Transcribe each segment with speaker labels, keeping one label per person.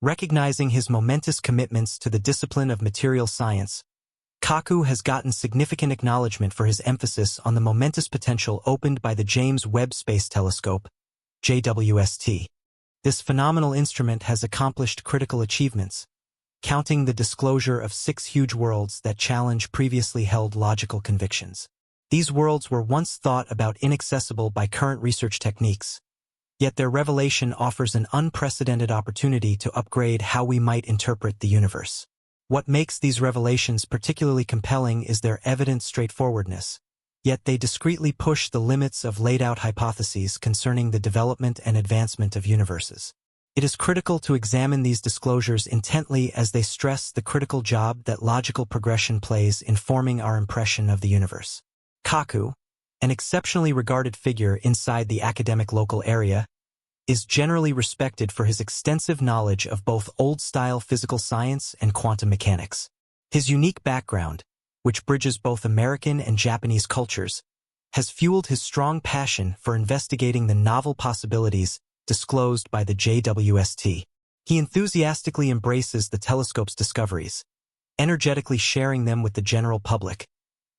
Speaker 1: Recognizing his momentous commitments to the discipline of material science, Kaku has gotten significant acknowledgement for his emphasis on the momentous potential opened by the James Webb Space Telescope, JWST. This phenomenal instrument has accomplished critical achievements, counting the disclosure of 6 huge worlds that challenge previously held logical convictions. These worlds were once thought about inaccessible by current research techniques, yet their revelation offers an unprecedented opportunity to upgrade how we might interpret the universe. What makes these revelations particularly compelling is their evident straightforwardness, yet they discreetly push the limits of laid-out hypotheses concerning the development and advancement of universes. It is critical to examine these disclosures intently as they stress the critical job that logical progression plays in forming our impression of the universe. Kaku, an exceptionally regarded figure inside the academic local area, is generally respected for his extensive knowledge of both old-style physical science and quantum mechanics. His unique background, which bridges both American and Japanese cultures, has fueled his strong passion for investigating the novel possibilities disclosed by the JWST. He enthusiastically embraces the telescope's discoveries, energetically sharing them with the general public,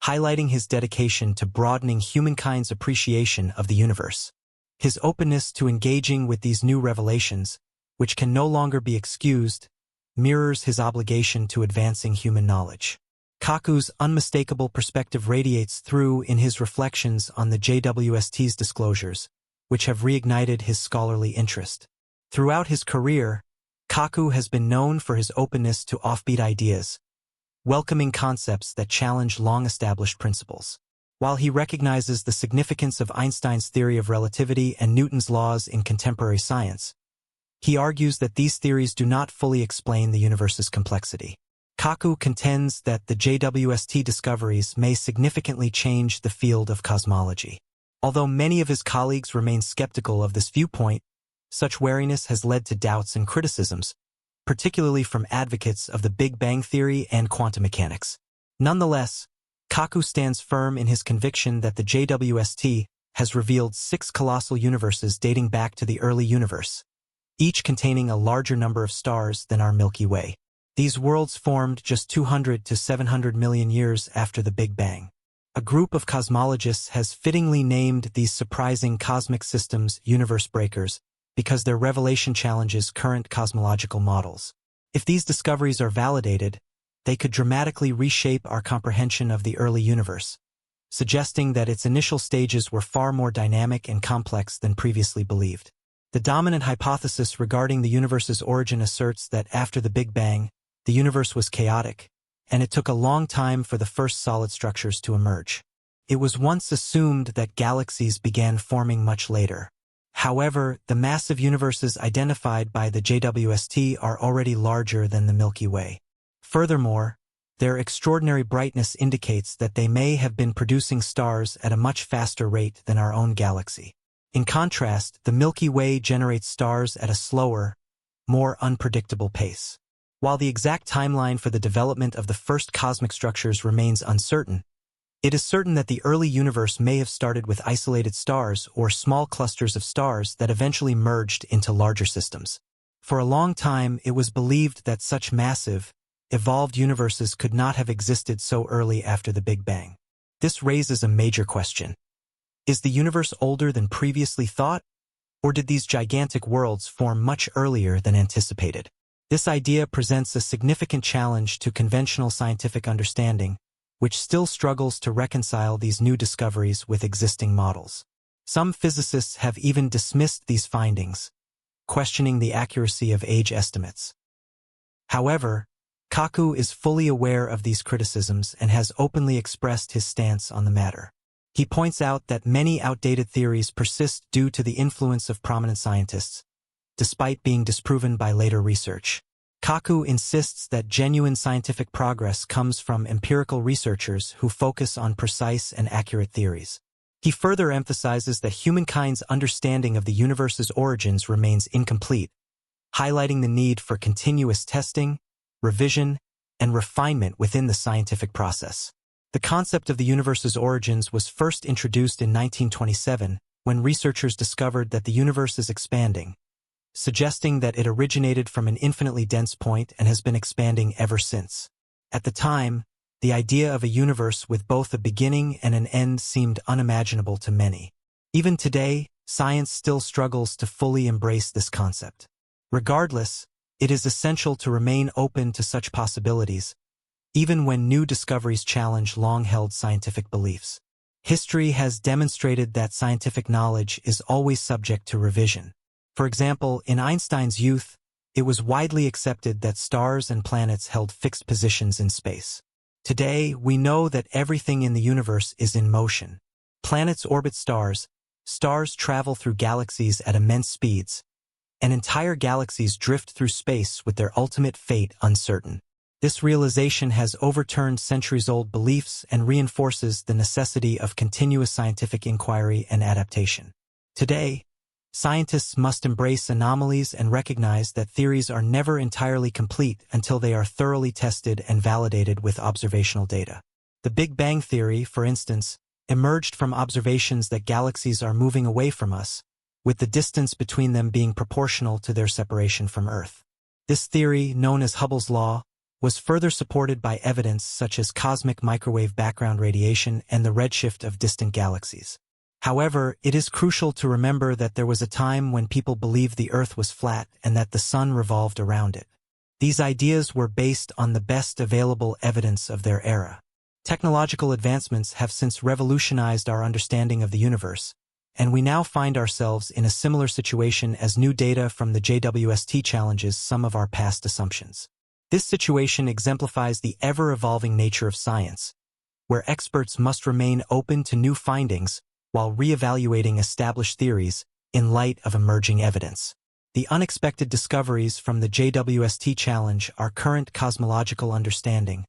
Speaker 1: highlighting his dedication to broadening humankind's appreciation of the universe. His openness to engaging with these new revelations, which can no longer be excused, mirrors his obligation to advancing human knowledge. Kaku's unmistakable perspective radiates through in his reflections on the JWST's disclosures, which have reignited his scholarly interest. Throughout his career, Kaku has been known for his openness to offbeat ideas, welcoming concepts that challenge long-established principles. While he recognizes the significance of Einstein's theory of relativity and Newton's laws in contemporary science, he argues that these theories do not fully explain the universe's complexity. Kaku contends that the JWST discoveries may significantly change the field of cosmology. Although many of his colleagues remain skeptical of this viewpoint, such wariness has led to doubts and criticisms, particularly from advocates of the Big Bang theory and quantum mechanics. Nonetheless, Kaku stands firm in his conviction that the JWST has revealed 6 colossal universes dating back to the early universe, each containing a larger number of stars than our Milky Way. These worlds formed just 200 to 700 million years after the Big Bang. A group of cosmologists has fittingly named these surprising cosmic systems universe breakers because their revelation challenges current cosmological models. If these discoveries are validated, they could dramatically reshape our comprehension of the early universe, suggesting that its initial stages were far more dynamic and complex than previously believed. The dominant hypothesis regarding the universe's origin asserts that after the Big Bang, the universe was chaotic, and it took a long time for the first solid structures to emerge. It was once assumed that galaxies began forming much later. However, the massive universes identified by the JWST are already larger than the Milky Way. Furthermore, their extraordinary brightness indicates that they may have been producing stars at a much faster rate than our own galaxy. In contrast, the Milky Way generates stars at a slower, more unpredictable pace. While the exact timeline for the development of the first cosmic structures remains uncertain, it is certain that the early universe may have started with isolated stars or small clusters of stars that eventually merged into larger systems. For a long time, it was believed that such massive, evolved universes could not have existed so early after the Big Bang. This raises a major question. Is the universe older than previously thought, or did these gigantic worlds form much earlier than anticipated? This idea presents a significant challenge to conventional scientific understanding, which still struggles to reconcile these new discoveries with existing models. Some physicists have even dismissed these findings, questioning the accuracy of age estimates. However, Kaku is fully aware of these criticisms and has openly expressed his stance on the matter. He points out that many outdated theories persist due to the influence of prominent scientists, despite being disproven by later research. Kaku insists that genuine scientific progress comes from empirical researchers who focus on precise and accurate theories. He further emphasizes that humankind's understanding of the universe's origins remains incomplete, highlighting the need for continuous testing, revision, and refinement within the scientific process. The concept of the universe's origins was first introduced in 1927, when researchers discovered that the universe is expanding, suggesting that it originated from an infinitely dense point and has been expanding ever since. At the time, the idea of a universe with both a beginning and an end seemed unimaginable to many. Even today, science still struggles to fully embrace this concept. Regardless, it is essential to remain open to such possibilities, even when new discoveries challenge long-held scientific beliefs. History has demonstrated that scientific knowledge is always subject to revision. For example, in Einstein's youth, it was widely accepted that stars and planets held fixed positions in space. Today, we know that everything in the universe is in motion. Planets orbit stars, stars travel through galaxies at immense speeds, and entire galaxies drift through space with their ultimate fate uncertain. This realization has overturned centuries-old beliefs and reinforces the necessity of continuous scientific inquiry and adaptation. Today, scientists must embrace anomalies and recognize that theories are never entirely complete until they are thoroughly tested and validated with observational data. The Big Bang theory, for instance, emerged from observations that galaxies are moving away from us, with the distance between them being proportional to their separation from Earth. This theory, known as Hubble's law, was further supported by evidence such as cosmic microwave background radiation and the redshift of distant galaxies. However, it is crucial to remember that there was a time when people believed the Earth was flat and that the Sun revolved around it. These ideas were based on the best available evidence of their era. Technological advancements have since revolutionized our understanding of the universe, and we now find ourselves in a similar situation as new data from the JWST challenges some of our past assumptions. This situation exemplifies the ever-evolving nature of science, where experts must remain open to new findings while re-evaluating established theories in light of emerging evidence. The unexpected discoveries from the JWST challenge are current cosmological understanding,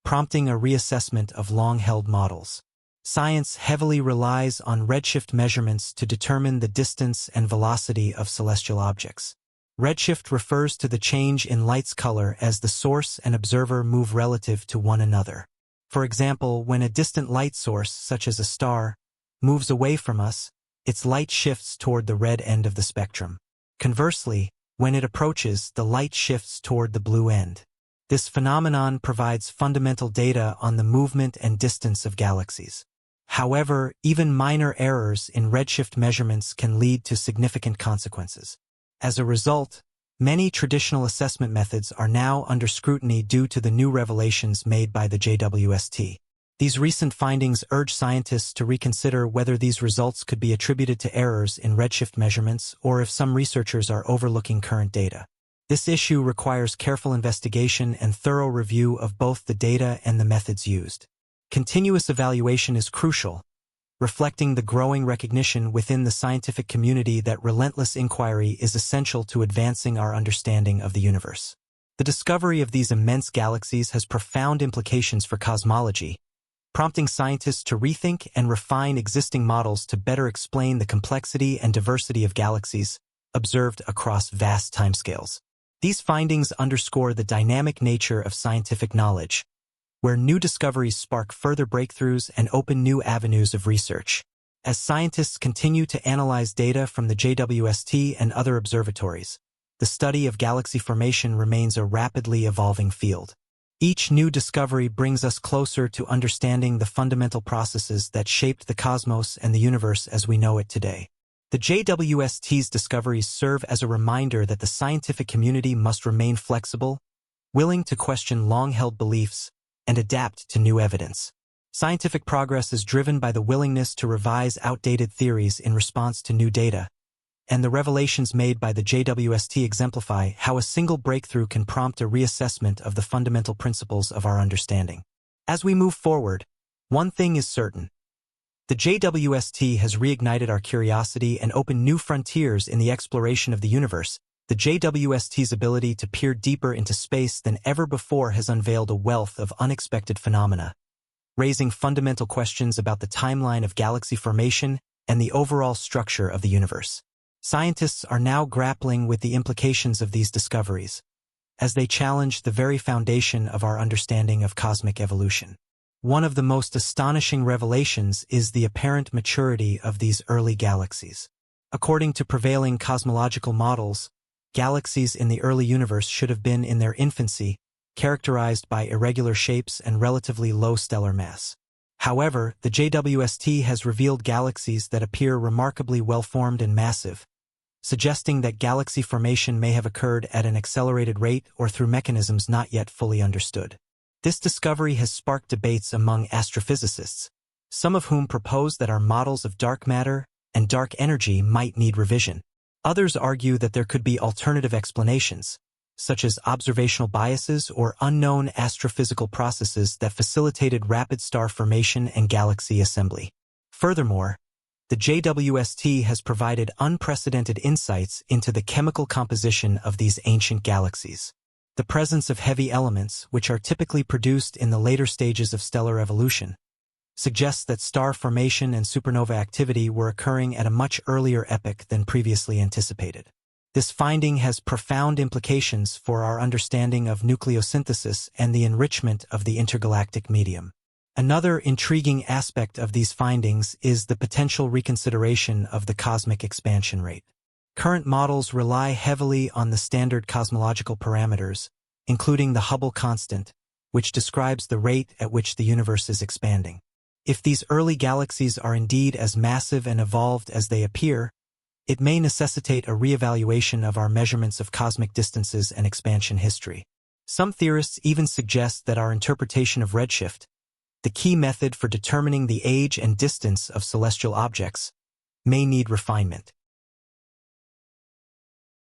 Speaker 1: prompting a reassessment of long-held models. Science heavily relies on redshift measurements to determine the distance and velocity of celestial objects. Redshift refers to the change in light's color as the source and observer move relative to one another. For example, when a distant light source, such as a star, moves away from us, its light shifts toward the red end of the spectrum. Conversely, when it approaches, the light shifts toward the blue end. This phenomenon provides fundamental data on the movement and distance of galaxies. However, even minor errors in redshift measurements can lead to significant consequences. As a result, many traditional assessment methods are now under scrutiny due to the new revelations made by the JWST. These recent findings urge scientists to reconsider whether these results could be attributed to errors in redshift measurements or if some researchers are overlooking current data. This issue requires careful investigation and thorough review of both the data and the methods used. Continuous evaluation is crucial, reflecting the growing recognition within the scientific community that relentless inquiry is essential to advancing our understanding of the universe. The discovery of these immense galaxies has profound implications for cosmology, prompting scientists to rethink and refine existing models to better explain the complexity and diversity of galaxies observed across vast timescales. These findings underscore the dynamic nature of scientific knowledge, where new discoveries spark further breakthroughs and open new avenues of research. As scientists continue to analyze data from the JWST and other observatories, the study of galaxy formation remains a rapidly evolving field. Each new discovery brings us closer to understanding the fundamental processes that shaped the cosmos and the universe as we know it today. The JWST's discoveries serve as a reminder that the scientific community must remain flexible, willing to question long-held beliefs, and adapt to new evidence. Scientific progress is driven by the willingness to revise outdated theories in response to new data, and the revelations made by the JWST exemplify how a single breakthrough can prompt a reassessment of the fundamental principles of our understanding. As we move forward, one thing is certain. The JWST has reignited our curiosity and opened new frontiers in the exploration of the universe. The JWST's ability to peer deeper into space than ever before has unveiled a wealth of unexpected phenomena, raising fundamental questions about the timeline of galaxy formation and the overall structure of the universe. Scientists are now grappling with the implications of these discoveries, as they challenge the very foundation of our understanding of cosmic evolution. One of the most astonishing revelations is the apparent maturity of these early galaxies. According to prevailing cosmological models, galaxies in the early universe should have been in their infancy, characterized by irregular shapes and relatively low stellar mass. However, the JWST has revealed galaxies that appear remarkably well-formed and massive, suggesting that galaxy formation may have occurred at an accelerated rate or through mechanisms not yet fully understood. This discovery has sparked debates among astrophysicists, some of whom propose that our models of dark matter and dark energy might need revision. Others argue that there could be alternative explanations, such as observational biases or unknown astrophysical processes that facilitated rapid star formation and galaxy assembly. Furthermore, the JWST has provided unprecedented insights into the chemical composition of these ancient galaxies. The presence of heavy elements, which are typically produced in the later stages of stellar evolution, suggests that star formation and supernova activity were occurring at a much earlier epoch than previously anticipated. This finding has profound implications for our understanding of nucleosynthesis and the enrichment of the intergalactic medium. Another intriguing aspect of these findings is the potential reconsideration of the cosmic expansion rate. Current models rely heavily on the standard cosmological parameters, including the Hubble constant, which describes the rate at which the universe is expanding. If these early galaxies are indeed as massive and evolved as they appear, it may necessitate a reevaluation of our measurements of cosmic distances and expansion history. Some theorists even suggest that our interpretation of redshift, the key method for determining the age and distance of celestial objects, may need refinement.